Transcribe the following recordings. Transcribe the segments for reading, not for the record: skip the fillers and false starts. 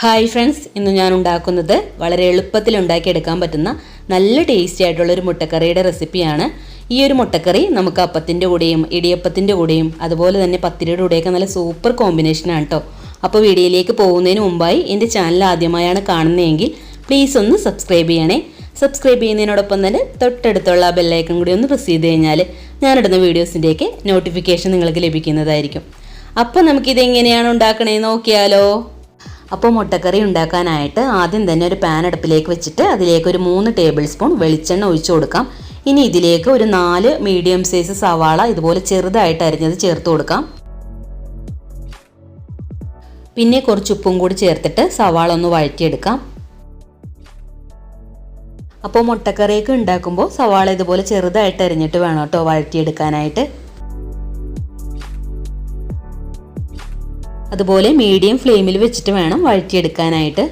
Hi friends, ഇന്ന് ഞാൻ ഉണ്ടാക്കുന്നത് വളരെ എളുപ്പത്തിൽ ഉണ്ടാക്കിയെടുക്കാൻ പറ്റുന്ന നല്ല ടേസ്റ്റി ആയിട്ടുള്ള ഒരു മുട്ടക്കറിയുടെ റെസിപ്പിയാണ്. ഈ ഒരു മുട്ടക്കറി നമുക്ക് അപ്പത്തിൻ്റെ കൂടെയും ഇടിയപ്പത്തിൻ്റെ കൂടെയും അതുപോലെ തന്നെ പത്തിരിയുടെ കൂടെയൊക്കെ നല്ല സൂപ്പർ കോമ്പിനേഷനാണ് കേട്ടോ. അപ്പോൾ വീഡിയോയിലേക്ക് പോകുന്നതിന് മുമ്പായി എൻ്റെ ചാനൽ ആദ്യമായാണ് കാണുന്നതെങ്കിൽ പ്ലീസ് ഒന്ന് സബ്സ്ക്രൈബ് ചെയ്യണേ. സബ്സ്ക്രൈബ് ചെയ്യുന്നതിനോടൊപ്പം തന്നെ തൊട്ടടുത്തുള്ള ബെല്ലൈക്കൺ കൂടി ഒന്ന് പ്രസ് ചെയ്ത് കഴിഞ്ഞാൽ ഞാനിടുന്ന വീഡിയോസിൻ്റെയൊക്കെ നോട്ടിഫിക്കേഷൻ നിങ്ങൾക്ക് ലഭിക്കുന്നതായിരിക്കും. അപ്പോൾ നമുക്കിതെങ്ങനെയാണ് ഉണ്ടാക്കണേന്ന് നോക്കിയാലോ. അപ്പോൾ മുട്ടക്കറി ഉണ്ടാക്കാനായിട്ട് ആദ്യം തന്നെ ഒരു പാൻ അടുപ്പിലേക്ക് വെച്ചിട്ട് അതിലേക്ക് ഒരു 3 ടേബിൾ സ്പൂൺ വെളിച്ചെണ്ണ ഒഴിച്ചു കൊടുക്കാം. ഇനി ഇതിലേക്ക് ഒരു 4 മീഡിയം സൈസ് സവാള ഇതുപോലെ ചെറുതായിട്ട് അരിഞ്ഞത് ചേർത്ത് കൊടുക്കാം. പിന്നെ കുറച്ച് ഉപ്പും കൂടി ചേർത്തിട്ട് സവാള ഒന്ന് വഴറ്റിയെടുക്കാം. അപ്പോൾ മുട്ടക്കറിയൊക്കെ ഉണ്ടാക്കുമ്പോൾ സവാള ഇതുപോലെ ചെറുതായിട്ട് അരിഞ്ഞിട്ട് വേണം കേട്ടോ വഴറ്റിയെടുക്കാനായിട്ട്. അതുപോലെ മീഡിയം ഫ്ലെയിമിൽ വെച്ചിട്ട് വേണം വഴറ്റിയെടുക്കാനായിട്ട്.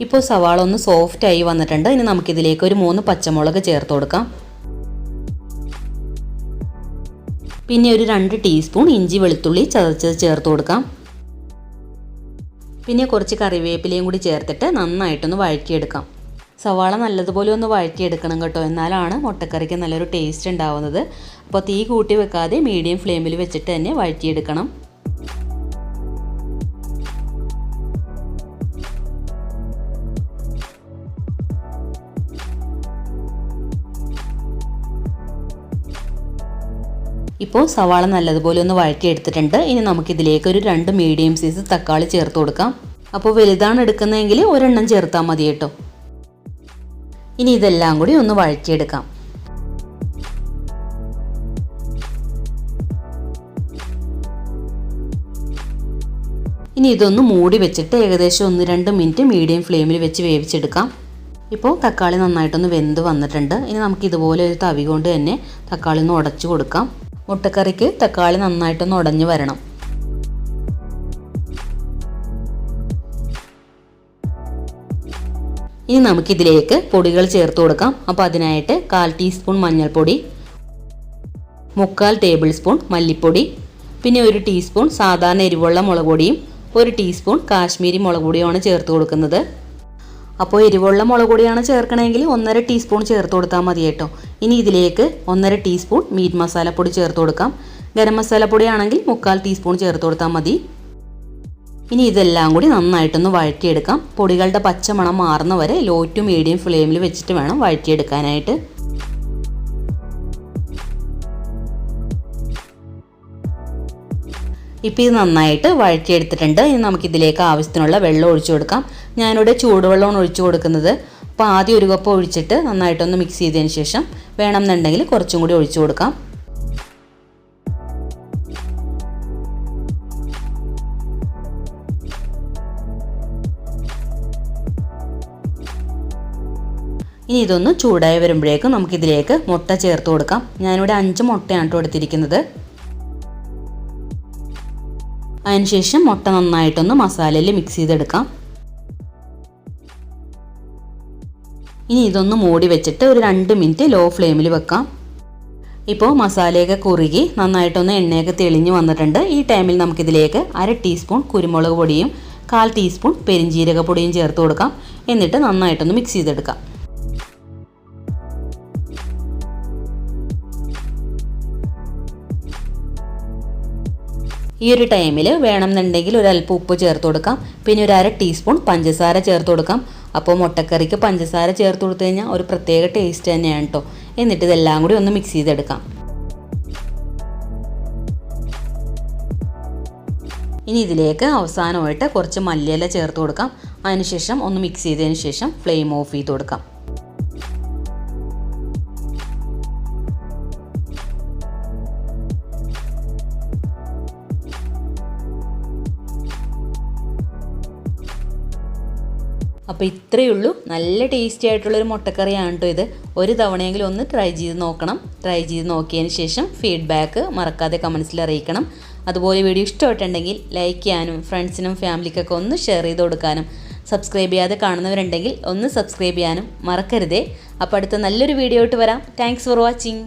ഇപ്പോൾ സവാള ഒന്ന് സോഫ്റ്റായി വന്നിട്ടുണ്ട്. ഇനി നമുക്കിതിലേക്ക് ഒരു 3 പച്ചമുളക് ചേർത്ത് കൊടുക്കാം. പിന്നെ ഒരു 2 ടീസ്പൂൺ ഇഞ്ചി വെളുത്തുള്ളി ചതച്ചത് ചേർത്ത് കൊടുക്കാം. പിന്നെ കുറച്ച് കറിവേപ്പിലയും കൂടി ചേർത്തിട്ട് നന്നായിട്ടൊന്ന് വഴറ്റിയെടുക്കാം. സവാള നല്ലതുപോലെ ഒന്ന് വഴറ്റിയെടുക്കണം കേട്ടോ, എന്നാലാണ് മുട്ടക്കറിക്ക് നല്ലൊരു ടേസ്റ്റ് ഉണ്ടാവുന്നത്. അപ്പോൾ തീ കൂട്ടി വെക്കാതെ മീഡിയം ഫ്ലെയിമിൽ വെച്ചിട്ട് തന്നെ വഴറ്റിയെടുക്കണം. ഇപ്പോൾ സവാള നല്ലതുപോലെ ഒന്ന് വഴറ്റിയെടുത്തിട്ടുണ്ട്. ഇനി നമുക്കിതിലേക്ക് ഒരു 2 മീഡിയം സൈസ് തക്കാളി ചേർത്ത് കൊടുക്കാം. അപ്പോൾ വലുതാണ് എടുക്കുന്നതെങ്കിൽ ഒരെണ്ണം ചേർത്താൽ മതി കേട്ടോ. ഇനി ഇതെല്ലാം കൂടി ഒന്ന് വഴറ്റിയെടുക്കാം. ഇനി ഇതൊന്ന് മൂടി വെച്ചിട്ട് ഏകദേശം 1-2 മിനിറ്റ് മീഡിയം ഫ്ലെയിമിൽ വെച്ച് വേവിച്ചെടുക്കാം. ഇപ്പോൾ തക്കാളി നന്നായിട്ടൊന്ന് വെന്ത് വന്നിട്ടുണ്ട്. ഇനി നമുക്ക് ഇതുപോലെ ഒരു തവി കൊണ്ട് തന്നെ തക്കാളി ഒന്ന് ഉടച്ചു കൊടുക്കാം. മുട്ടക്കറിക്ക് തക്കാളി നന്നായിട്ടൊന്ന് ഉടഞ്ഞു വരണം. ഇനി നമുക്കിതിലേക്ക് പൊടികൾ ചേർത്ത് കൊടുക്കാം. അപ്പോൾ അതിനായിട്ട് 1/4 ടീസ്പൂൺ മഞ്ഞൾപ്പൊടി, 3/4 ടേബിൾ സ്പൂൺ മല്ലിപ്പൊടി, പിന്നെ 1 ടീസ്പൂൺ സാധാരണ എരിവുള്ള മുളക് പൊടിയും 1 ടീസ്പൂൺ കാശ്മീരി മുളക് പൊടിയുമാണ് ചേർത്ത് കൊടുക്കുന്നത്. അപ്പോൾ എരിവുള്ള മുളക് പൊടിയാണ് ചേർക്കണമെങ്കിൽ 1.5 ടീസ്പൂൺ ചേർത്ത് കൊടുത്താൽ മതി കേട്ടോ. ഇനി ഇതിലേക്ക് 1.5 ടീസ്പൂൺ മീറ്റ് മസാലപ്പൊടി ചേർത്ത് കൊടുക്കാം. ഗരം മസാലപ്പൊടി ആണെങ്കിൽ 3/4 ടീസ്പൂൺ ചേർത്ത് കൊടുത്താൽ മതി. ഇനി ഇതെല്ലാം കൂടി നന്നായിട്ടൊന്ന് വഴറ്റിയെടുക്കാം. പൊടികളുടെ പച്ചമണം മാറുന്ന വരെ ലോ ടു മീഡിയം ഫ്ലെയിമിൽ വെച്ചിട്ട് വേണം വഴറ്റിയെടുക്കാനായിട്ട്. ഇപ്പോൾ ഇത് നന്നായിട്ട് വഴറ്റിയെടുത്തിട്ടുണ്ട്. ഇനി നമുക്കിതിലേക്ക് ആവശ്യത്തിനുള്ള വെള്ളം ഒഴിച്ചു കൊടുക്കാം. ഞാനിവിടെ ചൂടുവെള്ളമാണ് ഒഴിച്ചു കൊടുക്കുന്നത്. അപ്പോൾ ആദ്യം 1 കപ്പ് ഒഴിച്ചിട്ട് നന്നായിട്ടൊന്ന് മിക്സ് ചെയ്തതിന് ശേഷം വേണമെന്നുണ്ടെങ്കിൽ കുറച്ചും കൂടി ഒഴിച്ചു കൊടുക്കാം. ഇനി ഇതൊന്ന് ചൂടായി വരുമ്പോഴേക്കും നമുക്കിതിലേക്ക് മുട്ട ചേർത്ത് കൊടുക്കാം. ഞാനിവിടെ 5 മുട്ടയാണ് കേട്ടോ എടുത്തിരിക്കുന്നത്. അതിനുശേഷം മുട്ട നന്നായിട്ടൊന്ന് മസാലയിൽ മിക്സ് ചെയ്തെടുക്കാം. ഇനി ഇതൊന്ന് മൂടി വെച്ചിട്ട് ഒരു 2 മിനിറ്റ് ലോ ഫ്ലെയിമിൽ വെക്കാം. ഇപ്പോൾ മസാലയൊക്കെ കുറുകി നന്നായിട്ടൊന്ന് എണ്ണയൊക്കെ തെളിഞ്ഞ് വന്നിട്ടുണ്ട്. ഈ ടൈമിൽ നമുക്കിതിലേക്ക് 1/2 ടീസ്പൂൺ കുരുമുളക് പൊടിയും 1/4 ടീസ്പൂൺ പെരിഞ്ജീരക പൊടിയും ചേർത്ത് കൊടുക്കാം. എന്നിട്ട് നന്നായിട്ടൊന്ന് മിക്സ് ചെയ്തെടുക്കാം. ഈ ഒരു ടൈമിൽ വേണമെന്നുണ്ടെങ്കിൽ ഒരല്പം ഉപ്പ് ചേർത്ത് കൊടുക്കാം. പിന്നെ ഒരു 1/2 ടീസ്പൂൺ പഞ്ചസാര ചേർത്ത് കൊടുക്കാം. അപ്പോൾ മുട്ടക്കറിക്ക് പഞ്ചസാര ചേർത്ത് കൊടുത്തു കഴിഞ്ഞാൽ ഒരു പ്രത്യേക ടേസ്റ്റ് തന്നെയാണ് കേട്ടോ. എന്നിട്ട് ഇതെല്ലാം കൂടി ഒന്ന് മിക്സ് ചെയ്തെടുക്കാം. ഇനി ഇതിലേക്ക് അവസാനമായിട്ട് കുറച്ച് മല്ലിയില ചേർത്ത് കൊടുക്കാം. അതിനുശേഷം ഒന്ന് മിക്സ് ചെയ്തതിന് ശേഷം ഫ്ലെയിം ഓഫ് ചെയ്ത് കൊടുക്കാം. അപ്പോൾ ഇത്രയേ ഉള്ളൂ. നല്ല ടേസ്റ്റി ആയിട്ടുള്ളൊരു മുട്ടക്കറിയാണ് കേട്ടോ ഇത്. ഒരു തവണയെങ്കിലും ഒന്ന് ട്രൈ ചെയ്ത് നോക്കണം. ട്രൈ ചെയ്ത് നോക്കിയതിന് ശേഷം ഫീഡ്ബാക്ക് മറക്കാതെ കമൻസിൽ അറിയിക്കണം. അതുപോലെ വീഡിയോ ഇഷ്ടമായിട്ടുണ്ടെങ്കിൽ ലൈക്ക് ചെയ്യാനും ഫ്രണ്ട്സിനും ഫാമിലിക്കൊക്കെ ഒന്ന് ഷെയർ ചെയ്ത് കൊടുക്കാനും സബ്സ്ക്രൈബ് ചെയ്യാതെ കാണുന്നവരുണ്ടെങ്കിൽ ഒന്ന് സബ്സ്ക്രൈബ് ചെയ്യാനും മറക്കരുതേ. അപ്പോൾ അടുത്ത നല്ലൊരു വീഡിയോ ആയിട്ട് വരാം. Thanks for watching.